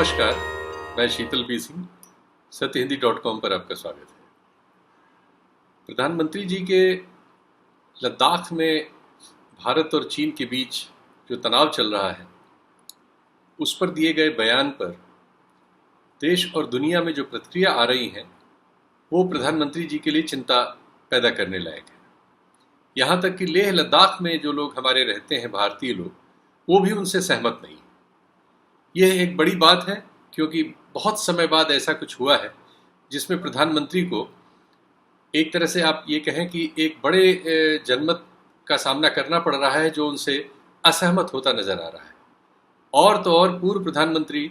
नमस्कार, मैं शीतल बी सिंह, सत्यहिंदी.com पर आपका स्वागत है। प्रधानमंत्री जी के लद्दाख में भारत और चीन के बीच जो तनाव चल रहा है, उस पर दिए गए बयान पर देश और दुनिया में जो प्रतिक्रिया आ रही है, वो प्रधानमंत्री जी के लिए चिंता पैदा करने लायक है। यहाँ तक कि लेह लद्दाख में जो लोग हमारे रहते हैं, भारतीय लोग, वो भी उनसे सहमत नहीं। यह एक बड़ी बात है क्योंकि बहुत समय बाद ऐसा कुछ हुआ है जिसमें प्रधानमंत्री को एक तरह से आप ये कहें कि एक बड़े जनमत का सामना करना पड़ रहा है जो उनसे असहमत होता नजर आ रहा है। और तो और पूर्व प्रधानमंत्री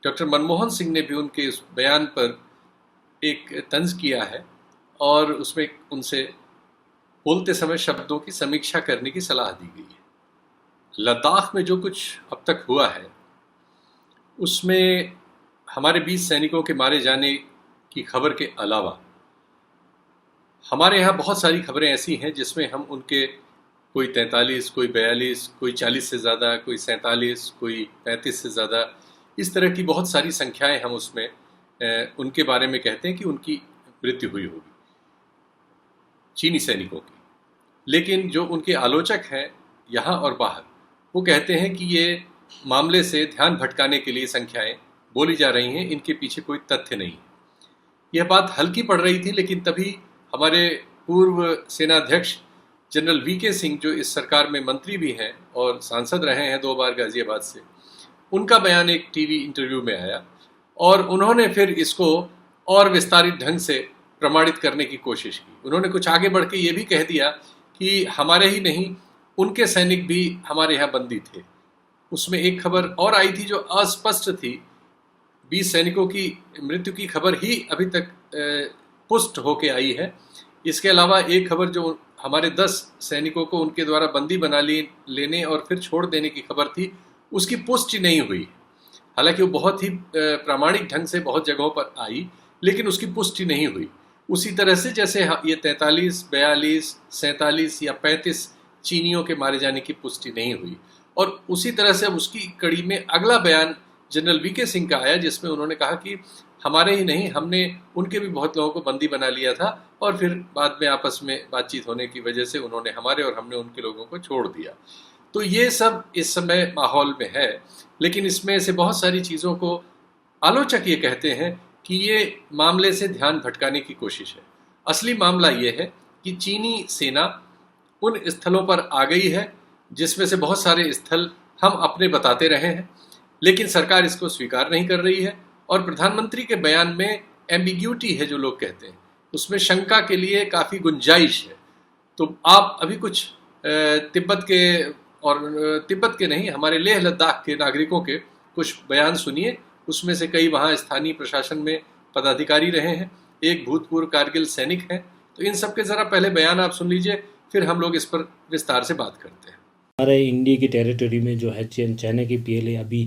डॉक्टर मनमोहन सिंह ने भी उनके इस बयान पर एक तंज किया है और उसमें उनसे बोलते समय शब्दों की समीक्षा करने की सलाह दी गई है। लद्दाख में जो कुछ अब तक हुआ है उसमें हमारे 20 सैनिकों के मारे जाने की खबर के अलावा हमारे यहाँ बहुत सारी खबरें ऐसी हैं जिसमें हम उनके कोई 43, कोई 42, कोई 40 से ज़्यादा, कोई 47, कोई 35 से ज़्यादा, इस तरह की बहुत सारी संख्याएं हम उसमें उनके बारे में कहते हैं कि उनकी मृत्यु हुई होगी, चीनी सैनिकों की। लेकिन जो उनके आलोचक हैं यहाँ और बाहर, वो कहते हैं कि ये मामले से ध्यान भटकाने के लिए संख्याएं बोली जा रही हैं, इनके पीछे कोई तथ्य नहीं। यह बात हल्की पड़ रही थी, लेकिन तभी हमारे पूर्व सेनाध्यक्ष जनरल वीके सिंह, जो इस सरकार में मंत्री भी हैं और सांसद रहे हैं 2 बार गाजियाबाद से, उनका बयान एक टीवी इंटरव्यू में आया और उन्होंने फिर इसको और विस्तारित ढंग से प्रमाणित करने की कोशिश की। उन्होंने कुछ आगे बढ़ के ये भी कह दिया कि हमारे ही नहीं, उनके सैनिक भी हमारे यहाँ बंदी थे। उसमें एक खबर और आई थी जो अस्पष्ट थी। 20 सैनिकों की मृत्यु की खबर ही अभी तक पुष्ट होके आई है। इसके अलावा एक खबर जो हमारे 10 सैनिकों को उनके द्वारा बंदी बना लेने और फिर छोड़ देने की खबर थी, उसकी पुष्टि नहीं हुई। हालांकि वो बहुत ही प्रामाणिक ढंग से बहुत जगहों पर आई, लेकिन उसकी पुष्टि नहीं हुई। उसी तरह से जैसे ये 43, 42, 47 या 35 चीनियों के मारे जाने की पुष्टि नहीं हुई। और उसी तरह से अब उसकी कड़ी में अगला बयान जनरल वीके सिंह का आया, जिसमें उन्होंने कहा कि हमारे ही नहीं, हमने उनके भी बहुत लोगों को बंदी बना लिया था और फिर बाद में आपस में बातचीत होने की वजह से उन्होंने हमारे और हमने उनके लोगों को छोड़ दिया। तो ये सब इस समय माहौल में है, लेकिन इसमें से बहुत सारी चीज़ों को आलोचक ये कहते हैं कि ये मामले से ध्यान भटकाने की कोशिश है। असली मामला ये है कि चीनी सेना उन स्थलों पर आ गई है जिसमें से बहुत सारे स्थल हम अपने बताते रहे हैं, लेकिन सरकार इसको स्वीकार नहीं कर रही है। और प्रधानमंत्री के बयान में एम्बिग्यूटी है, जो लोग कहते हैं, उसमें शंका के लिए काफ़ी गुंजाइश है। तो आप अभी कुछ तिब्बत के नहीं, हमारे लेह लद्दाख के नागरिकों के कुछ बयान सुनिए। उसमें से कई वहाँ स्थानीय प्रशासन में पदाधिकारी रहे हैं, एक भूतपूर्व कारगिल सैनिक हैं। तो इन सब के ज़रा पहले बयान आप सुन लीजिए, फिर हम लोग इस पर विस्तार से बात करते हैं। हमारे इंडिया की टेरिटरी में जो है चाइना की पीएलए अभी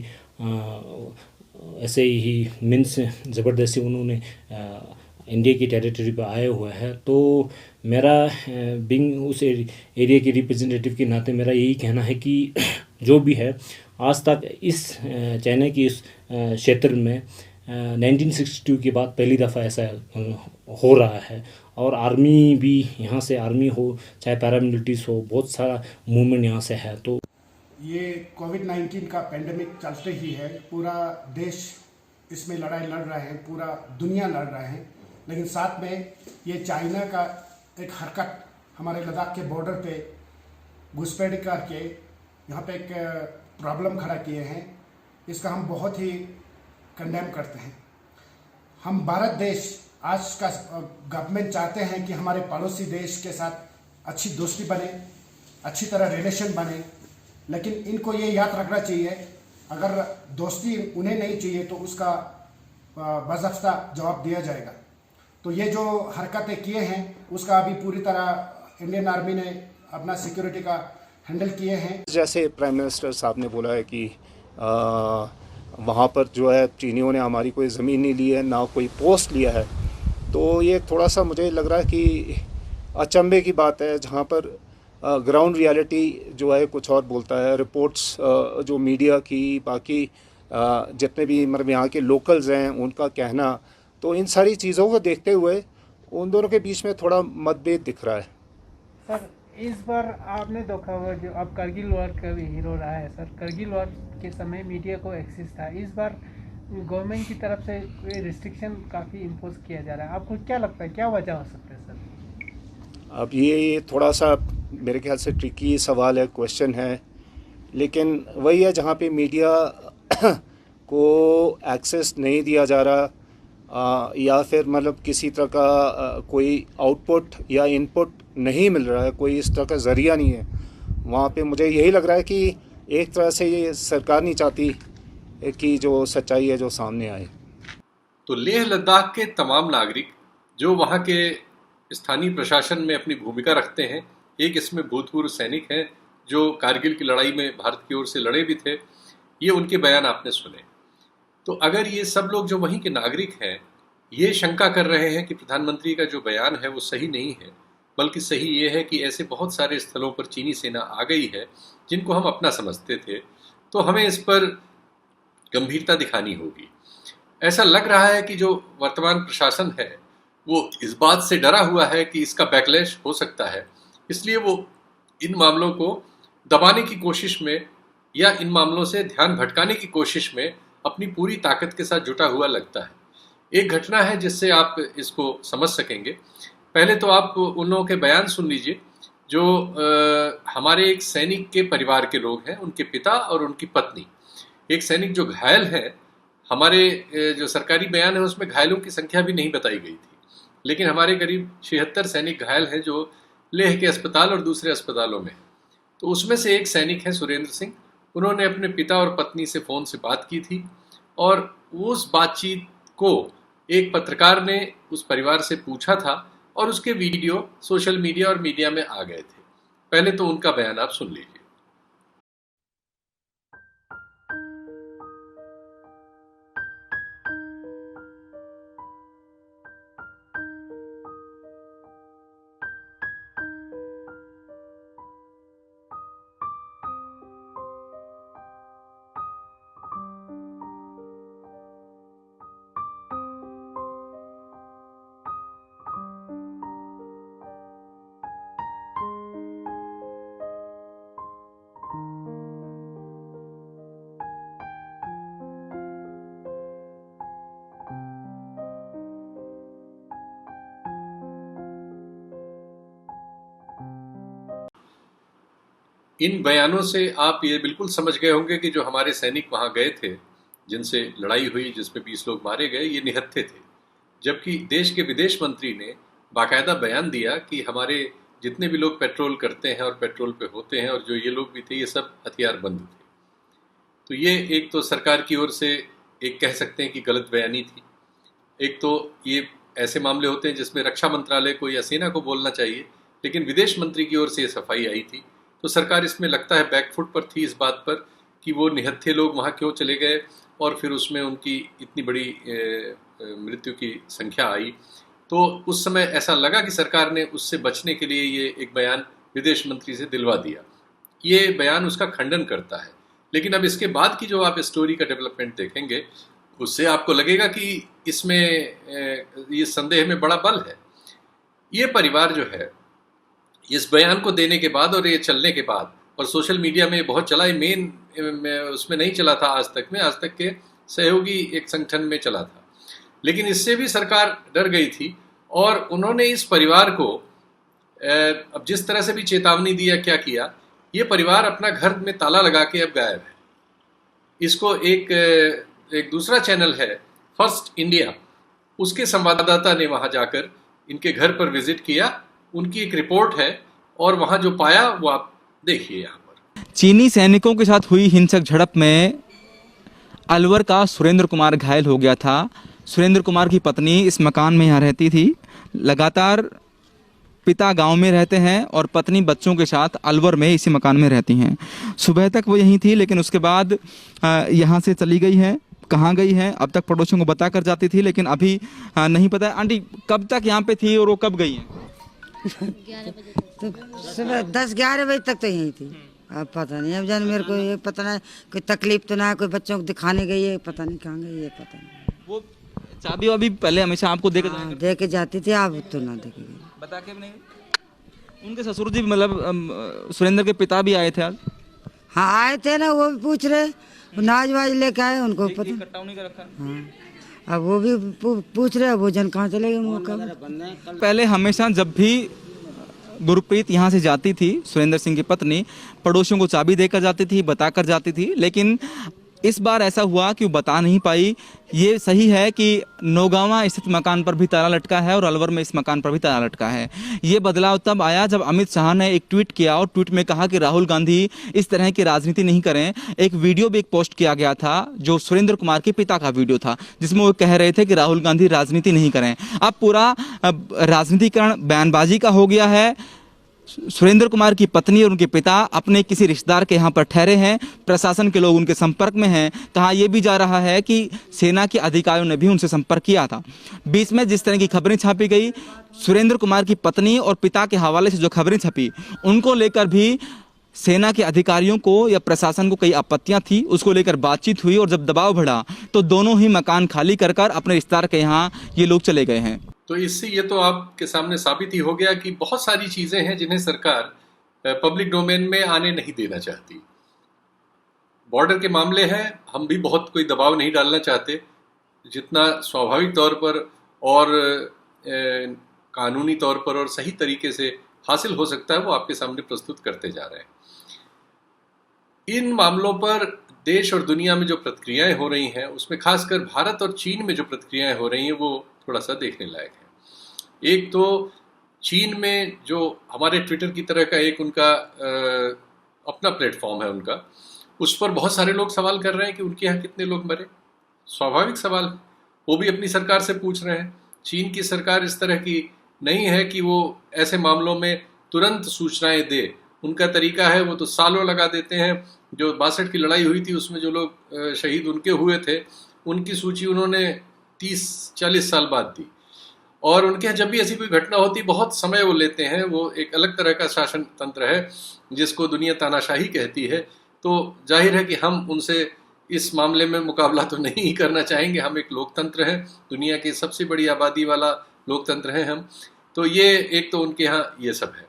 ऐसे ही मीन्स ज़बरदस्ती उन्होंने इंडिया की टेरिटरी पर आए हुए हैं। तो मेरा बिंग उस एरिया के रिप्रेजेंटेटिव के नाते मेरा यही कहना है कि जो भी है, आज तक इस चाइना की इस क्षेत्र में 1962 के बाद पहली दफ़ा ऐसा हो रहा है। और आर्मी भी यहाँ से, आर्मी हो चाहे पैरामिलिट्रीज हो, बहुत सारा मूवमेंट यहाँ से है। तो ये कोविड-19 का पेंडेमिक चलते ही है, पूरा देश इसमें लड़ाई लड़ रहा है, पूरा दुनिया लड़ रहा है। लेकिन साथ में ये चाइना का एक हरकत हमारे लद्दाख के बॉर्डर पे घुसपैठ करके यहाँ पे एक प्रॉब्लम खड़ा किए हैं, इसका हम बहुत ही कंडेम करते हैं। हम भारत देश आज का गवर्नमेंट चाहते हैं कि हमारे पड़ोसी देश के साथ अच्छी दोस्ती बने, अच्छी तरह रिलेशन बने, लेकिन इनको ये याद रखना चाहिए, अगर दोस्ती उन्हें नहीं चाहिए तो उसका बाज़ाब्ता जवाब दिया जाएगा। तो ये जो हरकतें किए हैं उसका अभी पूरी तरह इंडियन आर्मी ने अपना सिक्योरिटी का हैंडल किए हैं। जैसे प्राइम मिनिस्टर साहब ने बोला है कि वहाँ पर जो है चीनियों ने हमारी कोई ज़मीन नहीं ली है, ना कोई पोस्ट लिया है, तो ये थोड़ा सा मुझे लग रहा है कि अचंभे की बात है, जहाँ पर ग्राउंड रियलिटी जो है कुछ और बोलता है। रिपोर्ट्स जो मीडिया की, बाकी जितने भी मतलब यहाँ के लोकल्स हैं उनका कहना, तो इन सारी चीज़ों को देखते हुए उन दोनों के बीच में थोड़ा मतभेद दिख रहा है। सर इस बार आपने देखा होगा जो अब करगिल वॉर का भी हीरो रहा है सर, करगिल वॉर के समय मीडिया को एक्सेस था, इस बार गवर्नमेंट की तरफ से कोई रिस्ट्रिक्शन काफ़ी इम्पोज किया जा रहा है, आपको क्या लगता है क्या वजह हो सकता है सर? अब ये थोड़ा सा मेरे ख्याल से ट्रिकी सवाल है, क्वेश्चन है, लेकिन वही है जहाँ पे मीडिया को एक्सेस नहीं दिया जा रहा या फिर मतलब किसी तरह का कोई आउटपुट या इनपुट नहीं मिल रहा है, कोई इस तरह का ज़रिया नहीं है, वहाँ पे मुझे यही लग रहा है कि एक तरह से ये सरकार नहीं चाहती कि जो सच्चाई है जो सामने आए। तो लेह लद्दाख के तमाम नागरिक जो वहाँ के स्थानीय प्रशासन में अपनी भूमिका रखते हैं, एक इसमें भूतपूर्व सैनिक हैं जो कारगिल की लड़ाई में भारत की ओर से लड़े भी थे, ये उनके बयान आपने सुने। तो अगर ये सब लोग जो वहीं के नागरिक हैं ये शंका कर रहे हैं कि प्रधानमंत्री का जो बयान है वो सही नहीं है, बल्कि सही ये है कि ऐसे बहुत सारे स्थलों पर चीनी सेना आ गई है जिनको हम अपना समझते थे, तो हमें इस पर गंभीरता दिखानी होगी। ऐसा लग रहा है कि जो वर्तमान प्रशासन है वो इस बात से डरा हुआ है कि इसका बैकलैश हो सकता है, इसलिए वो इन मामलों को दबाने की कोशिश में या इन मामलों से ध्यान भटकाने की कोशिश में अपनी पूरी ताकत के साथ जुटा हुआ लगता है। एक घटना है जिससे आप इसको समझ सकेंगे। पहले तो आप उन लोगों के बयान सुन लीजिए जो हमारे एक सैनिक के परिवार के लोग हैं, उनके पिता और उनकी पत्नी। एक सैनिक जो घायल है, हमारे जो सरकारी बयान है उसमें घायलों की संख्या भी नहीं बताई गई थी, लेकिन हमारे करीब 76 सैनिक घायल हैं जो लेह के अस्पताल और दूसरे अस्पतालों में। तो उसमें से एक सैनिक है सुरेंद्र सिंह, उन्होंने अपने पिता और पत्नी से फ़ोन से बात की थी और उस बातचीत को एक पत्रकार ने उस परिवार से पूछा था और उसके वीडियो सोशल मीडिया और मीडिया में आ गए थे। पहले तो उनका बयान आप सुन लीजिए। इन बयानों से आप ये बिल्कुल समझ गए होंगे कि जो हमारे सैनिक वहाँ गए थे, जिनसे लड़ाई हुई, जिसमें 20 लोग मारे गए, ये निहत्थे थे। जबकि देश के विदेश मंत्री ने बाकायदा बयान दिया कि हमारे जितने भी लोग पेट्रोल करते हैं और पेट्रोल पे होते हैं और जो ये लोग भी थे, ये सब हथियारबंद थे। तो ये एक तो सरकार की ओर से एक कह सकते हैं कि गलत बयानी थी। एक तो ये ऐसे मामले होते हैं जिसमें रक्षा मंत्रालय को या सेना को बोलना चाहिए, लेकिन विदेश मंत्री की ओर से ये सफाई आई थी। तो सरकार इसमें लगता है बैकफुट पर थी इस बात पर कि वो निहत्थे लोग वहाँ क्यों चले गए और फिर उसमें उनकी इतनी बड़ी मृत्यु की संख्या आई। तो उस समय ऐसा लगा कि सरकार ने उससे बचने के लिए ये एक बयान विदेश मंत्री से दिलवा दिया। ये बयान उसका खंडन करता है, लेकिन अब इसके बाद की जो आप स्टोरी का डेवलपमेंट देखेंगे उससे आपको लगेगा कि इसमें ये संदेह में बड़ा बल है। ये परिवार जो है इस बयान को देने के बाद और ये चलने के बाद, और सोशल मीडिया में बहुत चला, मेन उसमें नहीं चला था आज तक में, आज तक के सहयोगी एक संगठन में चला था, लेकिन इससे भी सरकार डर गई थी और उन्होंने इस परिवार को अब जिस तरह से भी चेतावनी दिया, क्या किया, ये परिवार अपना घर में ताला लगा के अब गायब है। इसको एक दूसरा चैनल है फर्स्ट इंडिया, उसके संवाददाता ने वहां जाकर इनके घर पर विजिट किया, उनकी एक रिपोर्ट है और वहां जो पाया वो आप देखिए यहाँ पर। चीनी सैनिकों के साथ हुई हिंसक झड़प में अलवर का सुरेंद्र कुमार घायल हो गया था। सुरेंद्र कुमार की पत्नी इस मकान में यहाँ रहती थी। लगातार पिता गांव में रहते हैं और पत्नी बच्चों के साथ अलवर में इसी मकान में रहती हैं। सुबह तक वो यहीं थी, लेकिन उसके बाद यहाँ से चली गई है। कहाँ गई है अब तक पड़ोसियों को बता कर जाती थी, लेकिन अभी नहीं पता। आंटी कब तक यहाँ पे थी और वो कब गई है? तो सुबह 10-11 बजे तक तो यहीं थी। अब पता नहीं, अब जान मेरे को ये पता नहीं, कोई तकलीफ तो ना है, कोई बच्चों को दिखाने गई है, पता नहीं कहाँ गई है, पता नहीं। वो चाबी वाबी पहले हमेशा आपको दे के जाया हाँ, दे के जाती थी, अब तो ना दे के गई। बता के भी नहीं। उनके ससुर जी मतलब सुरेंद्र के पिता भी आए थे आज। हाँ आए थे ना, वो भी पूछ रहे, वो नाज वाज लेके आए, उनको पता। इकट्ठा नहीं कर रखा। हाँ अब वो भी पूछ रहे, वो जन कहाँ चले गए मौका। पहले हमेशा जब भी गुरप्रीत यहाँ से जाती थी, सुरेंद्र सिंह की पत्नी, पड़ोसियों को चाबी देकर जाती थी, बताकर जाती थी, लेकिन इस बार ऐसा हुआ कि वो बता नहीं पाई। ये सही है कि नौगांवा स्थित मकान पर भी ताला लटका है और अलवर में इस मकान पर भी ताला लटका है। ये बदलाव तब आया जब अमित शाह ने एक ट्वीट किया और ट्वीट में कहा कि राहुल गांधी इस तरह की राजनीति नहीं करें। एक वीडियो भी एक पोस्ट किया गया था जो सुरेंद्र कुमार के पिता का वीडियो था, जिसमें वो कह रहे थे कि राहुल गांधी राजनीति नहीं करें। अब पूरा राजनीतिकरण बयानबाजी का हो गया है। सुरेंद्र कुमार की पत्नी और उनके पिता अपने किसी रिश्तेदार के यहाँ पर ठहरे हैं, प्रशासन के लोग उनके संपर्क में हैं। कहा यह भी जा रहा है कि सेना के अधिकारियों ने भी उनसे संपर्क किया था। बीच में जिस तरह की खबरें छापी गई, सुरेंद्र कुमार की पत्नी और पिता के हवाले से जो खबरें छपी, उनको लेकर भी सेना के अधिकारियों को या प्रशासन को कई आपत्तियां थी, उसको लेकर बातचीत हुई और जब दबाव बढ़ा तो दोनों ही मकान खाली कर अपने रिश्तेदार के यहाँ ये लोग चले गए हैं। तो इससे ये तो आपके सामने साबित ही हो गया कि बहुत सारी चीजें हैं जिन्हें सरकार पब्लिक डोमेन में आने नहीं देना चाहती। बॉर्डर के मामले हैं, हम भी बहुत कोई दबाव नहीं डालना चाहते, जितना स्वाभाविक तौर पर और कानूनी तौर पर और सही तरीके से हासिल हो सकता है वो आपके सामने प्रस्तुत करते जा रहे हैं। इन मामलों पर देश और दुनिया में जो प्रतिक्रियाएं हो रही हैं, उसमें खासकर भारत और चीन में जो प्रतिक्रियाएं हो रही हैं वो थोड़ा सा देखने लायक है। एक तो चीन में जो हमारे ट्विटर की तरह का एक उनका अपना प्लेटफॉर्म है उनका, उस पर बहुत सारे लोग सवाल कर रहे हैं कि उनके यहाँ कितने लोग मरे। स्वाभाविक सवाल, वो भी अपनी सरकार से पूछ रहे हैं। चीन की सरकार इस तरह की नहीं है कि वो ऐसे मामलों में तुरंत सूचनाएं दे। उनका तरीका है, वो तो सालों लगा देते हैं। जो 62 की लड़ाई हुई थी उसमें जो लोग शहीद उनके हुए थे, उनकी सूची उन्होंने 30-40 साल बाद दी। और उनके यहाँ जब भी ऐसी कोई घटना होती बहुत समय वो लेते हैं। वो एक अलग तरह का शासन तंत्र है जिसको दुनिया तानाशाही कहती है। तो जाहिर है कि हम उनसे इस मामले में मुकाबला तो नहीं ही करना चाहेंगे। हम एक लोकतंत्र हैं, दुनिया की सबसे बड़ी आबादी वाला लोकतंत्र हैं हम। तो ये एक तो उनके यहाँ ये सब है।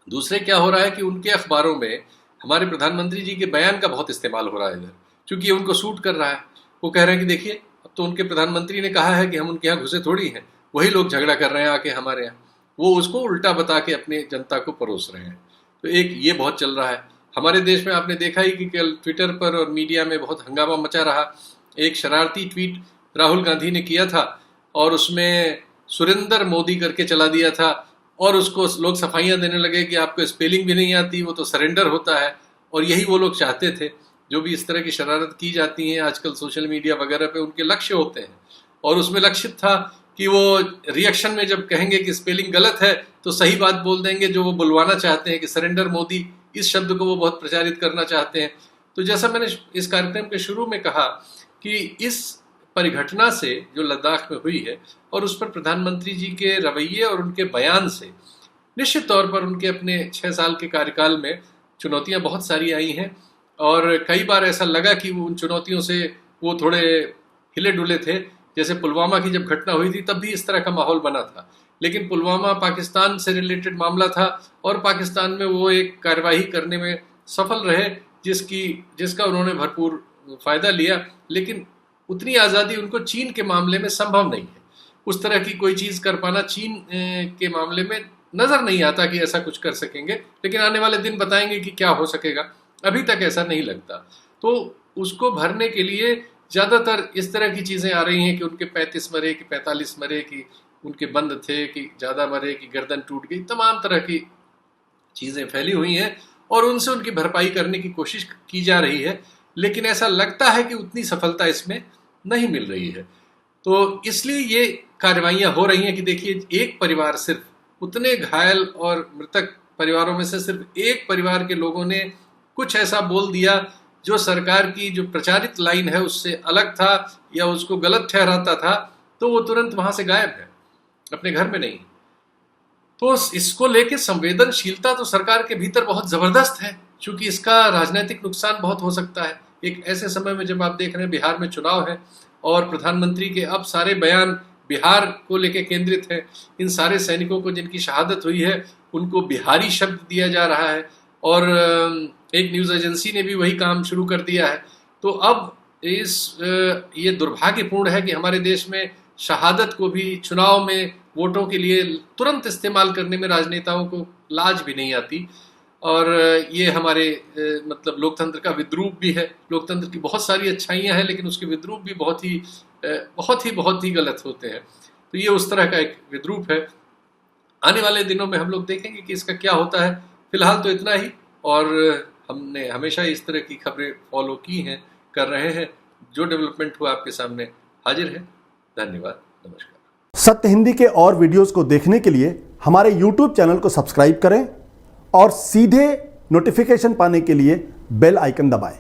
दूसरे क्या हो रहा है कि उनके अखबारों में हमारे प्रधानमंत्री जी के बयान का बहुत इस्तेमाल हो रहा है इधर, क्योंकि उनको सूट कर रहा है। वो कह रहे हैं कि देखिए अब तो उनके प्रधानमंत्री ने कहा है कि हम उनके यहाँ घुसे थोड़ी हैं, वही लोग झगड़ा कर रहे हैं आके हमारे यहाँ। वो उसको उल्टा बता के अपने जनता को परोस रहे हैं। तो एक ये बहुत चल रहा है हमारे देश में। आपने देखा ही कि कल ट्विटर पर और मीडिया में बहुत हंगामा मचा रहा। एक शरारती ट्वीट राहुल गांधी ने किया था और उसमें सुरेंद्र मोदी करके चला दिया था और उसको लोग सफाइयाँ देने लगे कि आपको स्पेलिंग भी नहीं आती, वो तो सरेंडर होता है। और यही वो लोग चाहते थे। जो भी इस तरह की शरारत की जाती हैं आजकल सोशल मीडिया वगैरह पे, उनके लक्ष्य होते हैं। और उसमें लक्षित था कि वो रिएक्शन में जब कहेंगे कि स्पेलिंग गलत है तो सही बात बोल देंगे, जो वो बुलवाना चाहते हैं कि सरेंडर मोदी, इस शब्द को वो बहुत प्रचारित करना चाहते हैं। तो जैसा मैंने इस कार्यक्रम के शुरू में कहा कि इस परिघटना से जो लद्दाख में हुई है और उस पर प्रधानमंत्री जी के रवैये और उनके बयान से निश्चित तौर पर उनके अपने 6 साल के कार्यकाल में चुनौतियां बहुत सारी आई हैं। और कई बार ऐसा लगा कि उन चुनौतियों से वो थोड़े हिले डुले थे। जैसे पुलवामा की जब घटना हुई थी तब भी इस तरह का माहौल बना था, लेकिन पुलवामा पाकिस्तान से रिलेटेड मामला था और पाकिस्तान में वो एक कार्यवाही करने में सफल रहे जिसका उन्होंने भरपूर फायदा लिया। लेकिन उतनी आज़ादी उनको चीन के मामले में संभव नहीं है। उस तरह की कोई चीज़ कर पाना चीन के मामले में नज़र नहीं आता कि ऐसा कुछ कर सकेंगे। लेकिन आने वाले दिन बताएंगे कि क्या हो सकेगा। अभी तक ऐसा नहीं लगता। तो उसको भरने के लिए ज़्यादातर इस तरह की चीज़ें आ रही हैं कि उनके 35 मरे, कि 45 मरे, कि उनके बंद थे, कि ज़्यादा मरे, कि गर्दन टूट गई। तमाम तरह की चीज़ें फैली हुई हैं और उनसे उनकी भरपाई करने की कोशिश की जा रही है। लेकिन ऐसा लगता है कि उतनी सफलता इसमें नहीं मिल रही है। तो इसलिए ये कार्रवाइयाँ हो रही हैं कि देखिए एक परिवार, सिर्फ उतने घायल और मृतक परिवारों में से सिर्फ एक परिवार के लोगों ने कुछ ऐसा बोल दिया जो सरकार की जो प्रचारित लाइन है उससे अलग था या उसको गलत ठहराता था, तो वो तुरंत वहां से गायब है, अपने घर में नहीं। तो इसको लेके संवेदनशीलता तो सरकार के भीतर बहुत जबरदस्त है। चूंकि इसका राजनीतिक नुकसान बहुत हो सकता है। एक ऐसे समय में जब आप देख रहे हैं बिहार में चुनाव है और प्रधानमंत्री के अब सारे बयान बिहार को लेकर केंद्रित है, इन सारे सैनिकों को जिनकी शहादत हुई है उनको बिहारी शब्द दिया जा रहा है और एक न्यूज़ एजेंसी ने भी वही काम शुरू कर दिया है। तो अब ये दुर्भाग्यपूर्ण है कि हमारे देश में शहादत को भी चुनाव में वोटों के लिए तुरंत इस्तेमाल करने में राजनेताओं को लाज भी नहीं आती। और ये हमारे मतलब लोकतंत्र का विद्रूप भी है। लोकतंत्र की बहुत सारी अच्छाइयाँ हैं लेकिन उसके विद्रूप भी बहुत ही गलत होते हैं। तो ये उस तरह का एक विद्रूप है। आने वाले दिनों में हम लोग देखेंगे कि इसका क्या होता है। फिलहाल तो इतना ही, और हमने हमेशा इस तरह की खबरें फॉलो की हैं, कर रहे हैं। जो डेवलपमेंट हुआ आपके सामने हाजिर है। धन्यवाद, नमस्कार। सत्य हिंदी के और वीडियोस को देखने के लिए हमारे YouTube चैनल को सब्सक्राइब करें और सीधे नोटिफिकेशन पाने के लिए बेल आइकन दबाएं।